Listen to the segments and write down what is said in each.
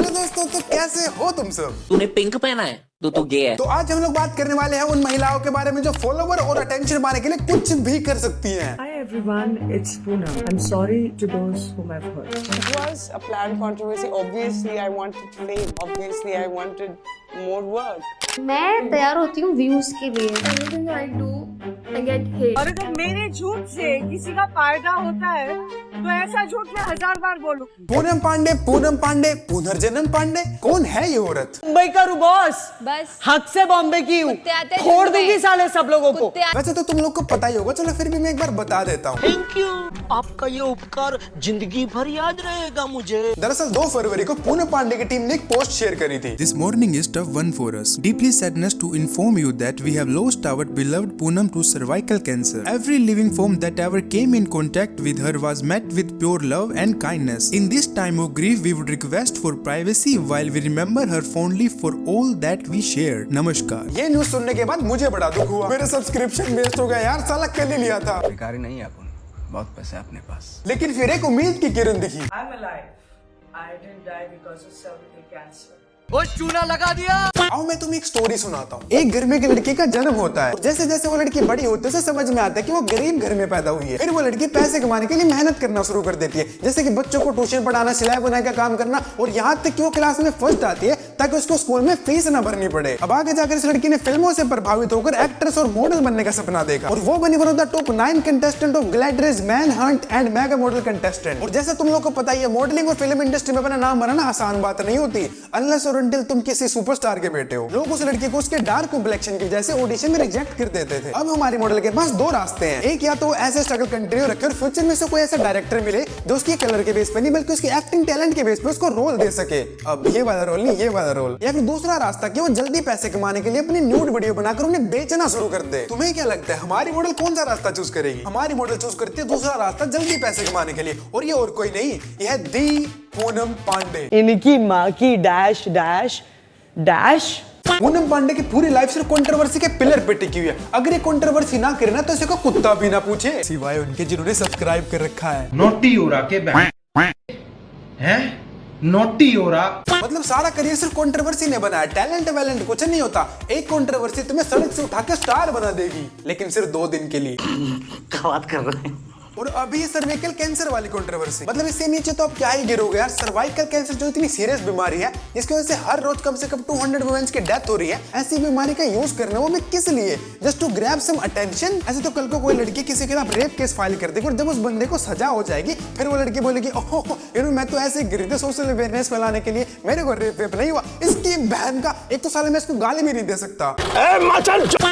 Hello दोस्तों, तो कैसे हो तुम सब? तूने पिंक पहना है तो गे है। तो आज हम लोग बात करने वाले हैं उन महिलाओं के बारे में जो फॉलोवर और अटेंशन पाने के लिए कुछ भी कर सकती हैं। Hi everyone, it's Poonam. I'm sorry to those whom I've hurt. It was a planned controversy. Obviously, I wanted fame. Obviously, I wanted more work. मैं तैयार होती हूँ व्यूज के लिए। Anything I do, I get hate. और अगर मेरे झूठ से किसी का फायदा होता है तो ऐसा झूठ मैं 1000 बार बोलूंगी। पूनम पांडे, पुनर्जन्म पांडे, कौन है ये औरत? मुंबई का बॉस, बस हक से बॉम्बे की हूँ, कुत्ते आते हैं छोड़ झुंड में। दूंगी साले सब लोगों को। वैसे तो तुम लोग को पता ही होगा, चलो फिर भी मैं एक बार बता देता हूँ। थैंक यू, आपका ये उपकार जिंदगी भर याद रहेगा मुझे। दरअसल 2 फरवरी को पूनम पांडे की टीम ने एक पोस्ट शेयर करी थी। This morning is tough one for us. Deeply sadness to inform you that we have lost our beloved Poonam to cervical cancer. Every living form that ever came in contact with her was met with pure love and kindness. In this time of grief, we would request for privacy while we remember her fondly for all that we shared. नमस्कार। ये news सुनने के बाद मुझे बड़ा दुख हुआ। मेरा सब्सक्रिप्शन वेस्ट हो गया यार, साला कल ही लिया था। भिखारी नहीं है अपन, बहुत पैसे है अपने पास। लेकिन फिर एक उम्मीद की किरण दिखी। I'm alive. I didn't die because of cervical cancer. आओ मैं तुम्हें एक स्टोरी सुनाता हूँ। एक घर में एक लड़की का जन्म होता है और जैसे जैसे वो लड़की बड़ी होती है उसे समझ में आता है कि वो गरीब घर में पैदा हुई है। फिर वो लड़की पैसे कमाने के लिए मेहनत करना शुरू कर देती है, जैसे कि बच्चों को ट्यूशन पढ़ाना, सिलाई बुनाई का काम करना, और यहाँ तक कि वो क्लास में फर्स्ट आती है ताकि उसको स्कूल में फीस न भरनी पड़े। अब आगे जाकर इस लड़की ने फिल्मों से प्रभावित होकर एक्ट्रेस और मॉडल बनने का सपना देखा और वो बनी one of the top 9 contestant of Gladrags Manhunt and Mega Model contestant. और जैसे तुम लोग को पता ही है, मॉडलिंग और फिल्म इंडस्ट्री में अपना नाम बनाना आसान बात नहीं होती, अनलेस और अनटिल तुम किसी सुपरस्टार के बेटे हो। लोग उस लड़की को उसके डार्क कॉम्प्लेक्शन की वजह से ऑडिशन में रिजेक्ट कर देते थे। अब हमारी मॉडल के पास 2 रास्ते हैं। एक, या तो ऐसे स्ट्रगल कंटिन्यू रखे और फ्यूचर में से कोई ऐसा डायरेक्टर मिले जो उसकी कलर के बेस पे नहीं बल्कि उसकी एक्टिंग टैलेंट के बेस पे उसको रोल दे सके। अब ये वाला रोल नहीं, ये वाला रोल। या फिर दूसरा रास्ता कि वो जल्दी पैसे कमाने के लिए अपनी न्यूड वीडियो बनाकर उन्हें बेचना शुरू कर दे। तुम्हें क्या लगता है हमारी मॉडल कौन सा रास्ता चूज करेगी? हमारी मॉडल चूज करती है दूसरा रास्ता, जल्दी पैसे कमाने के लिए, और ये और कोई नहीं, यह दी पूनम पांडे। इनकी माँ की dash dash dash. Poonam Pandey की पूरी लाइफ सिर्फ कंट्रोवर्सी के पिलर पे टिकी हुई है। अगर ये कंट्रोवर्सी ना करे ना तो इसे को कुत्ता भी ना पूछे, सिवाय उनके जिन्होंने सब्सक्राइब कर रखा है। नोटी हो रहा के हैं, नोटी हो रहा। मतलब सारा करियर सिर्फ कंट्रोवर्सी ने बनाया, टैलेंट वैलेंट कुछ नहीं होता। एक कंट्रोवर्सी तुम्हें सड़क से उठा के स्टार बना देगी, लेकिन सिर्फ 2 दिन के लिए। क्या बात कर रहे हैं? और अभी सर्वाइकल कैंसर वाली कंट्रोवर्सी, मतलब इससे नीचे तो आप क्या ही गिरोगे यार। सर्वाइकल कैंसर जो इतनी सीरियस बीमारी है जिसकी वजह से हर रोज कम से कम 200 वुमेन्स की डेथ हो रही है, ऐसी बीमारी का यूज करना वो भी किस लिए? Just to grab some attention. ऐसे तो कल को कोई लड़की किसी के खिलाफ रेप केस फाइल कर देगी और जब उस बंदे को सजा हो जाएगी फिर वो लड़की बोलेगी ओहो मैं तो ऐसे गिरी थी सोशल अवेयरनेस फैलाने के लिए, मेरे को रेप नहीं हुआ। इसकी बहन का एक तो साल में इसको गाली भी नहीं दे सकता।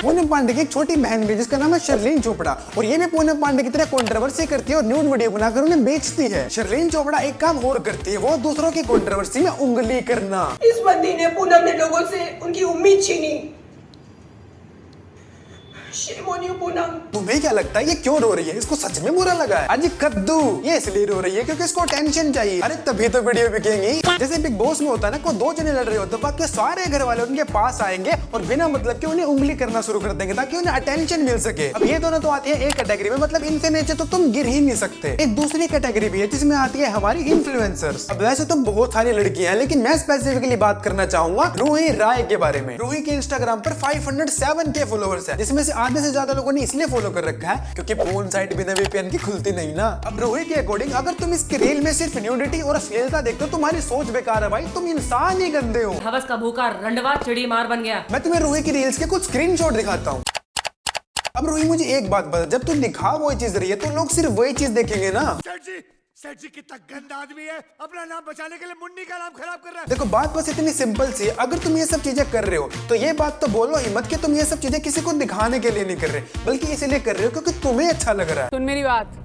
पूनम पांडे की एक छोटी बहन भी जिसका नाम है शर्लीन चोपड़ा, और ये भी पूनम पांडे की तरह कंट्रोवर्सी करती है और न्यूड वीडियो बनाकर उन्हें बेचती है। शर्लीन चोपड़ा एक काम और करती है, वो दूसरों की कंट्रोवर्सी में उंगली करना। इस बंदी ने पूनम ने लोगों से उनकी उम्मीद छीनी। Shame on you, Poonam. तुम्हें क्या लगता है ये क्यों रो रही है? इसको सच में बुरा लगा है? अजी कद्दू ये इसलिए रो रही है क्योंकि इसको टेंशन चाहिए। अरे तभी तो वीडियो बिकेंगी। जैसे बिग बॉस में होता है ना, कोई 2 जने लड़ रहे होते हैं, बाकी सारे घर वाले उनके पास आएंगे और बिना मतलब के उन्हें उंगली करना शुरू कर देंगे ताकि उन्हें अटेंशन मिल सके। अब ये दोनों तो आती है एक कैटेगरी में, मतलब इनसे नीचे तो तुम गिर ही नहीं सकते। एक दूसरी कैटेगरी भी है जिसमें आती है हमारी इन्फ्लुएंसर्स। अब वैसे तो बहुत सारी लड़कियां हैं, लेकिन मैं स्पेसिफिकली बात करना चाहूंगा रूही राय के बारे में। रूही के इंस्टाग्राम पर 507K फॉलोअर्स है, जिसमें से आधे से ज्यादा लोगों ने इसलिए फॉलो कर रखा है क्योंकि फोन साइट बिना VPN की खुलती नहीं ना। अब रूही के अकॉर्डिंग अगर तुम इसके रील में सिर्फ न्यूडिटी और अश्लीलता देखते हो तुम्हारी सोच बेकार है भाई, तुम इंसान ही गंदे हो। हवस का भूखा रंडवा चिड़ी मार बन गया। मैं तुम्हें रूही की रील्स के कुछ स्क्रीनशॉट दिखाता हूँ। अब रूही मुझे एक बात बता, जब तुम दिखा वही चीज रही है तो लोग सिर्फ वही चीज देखेंगे ना। सेठ जी कितना गंदा आदमी है, अपना नाम बचाने के लिए मुन्नी का नाम खराब कर रहा है। देखो बात बस इतनी सिंपल सी है, अगर तुम ये सब चीजें कर रहे हो तो ये बात तो बोलो ही मत कि तुम ये सब चीजें किसी को दिखाने के लिए नहीं कर रहे, बल्कि इसलिए कर रहे हो क्योंकि तुम्हें अच्छा लग रहा है। सुन मेरी बात,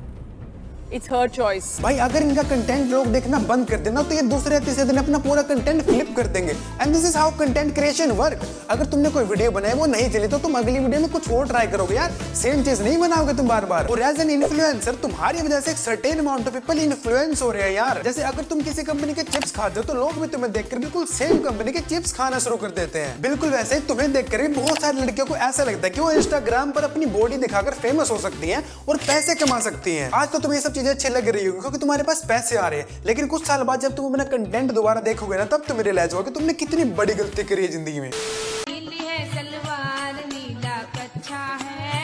इट्स हर चॉइस। भाई अगर इनका कंटेंट लोग देखना बंद कर देना तो ये दूसरे तीसरे दिन अपना पूरा कंटेंट फ्लिप कर देंगे। And this is how content creation work. अगर तुमने कोई वीडियो बनाई वो नहीं चली तो तुम अगली वीडियो में कुछ और ट्राई करोगे यार, सेम चीज नहीं बनाओगे तुम बार बार। और एज एन इन्फ्लुएंसर तुम्हारी वजह से एक certain amount of people influence हो रहे हैं यार। जैसे अगर तुम किसी कंपनी के चिप्स खाते हो तो लोग भी तुम्हें देखकर बिल्कुल सेम कंपनी के चिप्स खाना शुरू कर देते हैं। बिल्कुल वैसे ही तुम्हें देखकर भी बहुत सारी लड़कियों को ऐसा लगता है कि वो इंस्टाग्राम पर अपनी बॉडी दिखाकर फेमस हो सकती हैं और पैसे कमा सकती हैं। आज तो तुम्हें सब चीजें अच्छी लग रही होगी क्योंकि तुम्हारे पास पैसे आ रहे हैं, लेकिन कुछ साल बाद जब तुम अपना कंटेंट दोबारा देखोगे ना, तब तुम्हें रियलाइज होगा कि तुमने कितनी बड़ी गलती करी है जिंदगी में। नीली है सलवार नीला कच्छा है,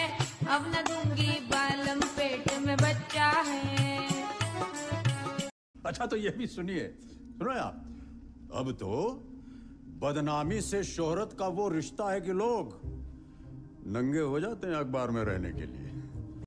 अब न दूंगी बालम पेट में बच्चा है। अच्छा तो ये भी सुनिए, सुनो आप, अब तो बदनामी से शोहरत का वो रिश्ता है कि लोग नंगे हो जाते हैं अखबार में रहने के लिए।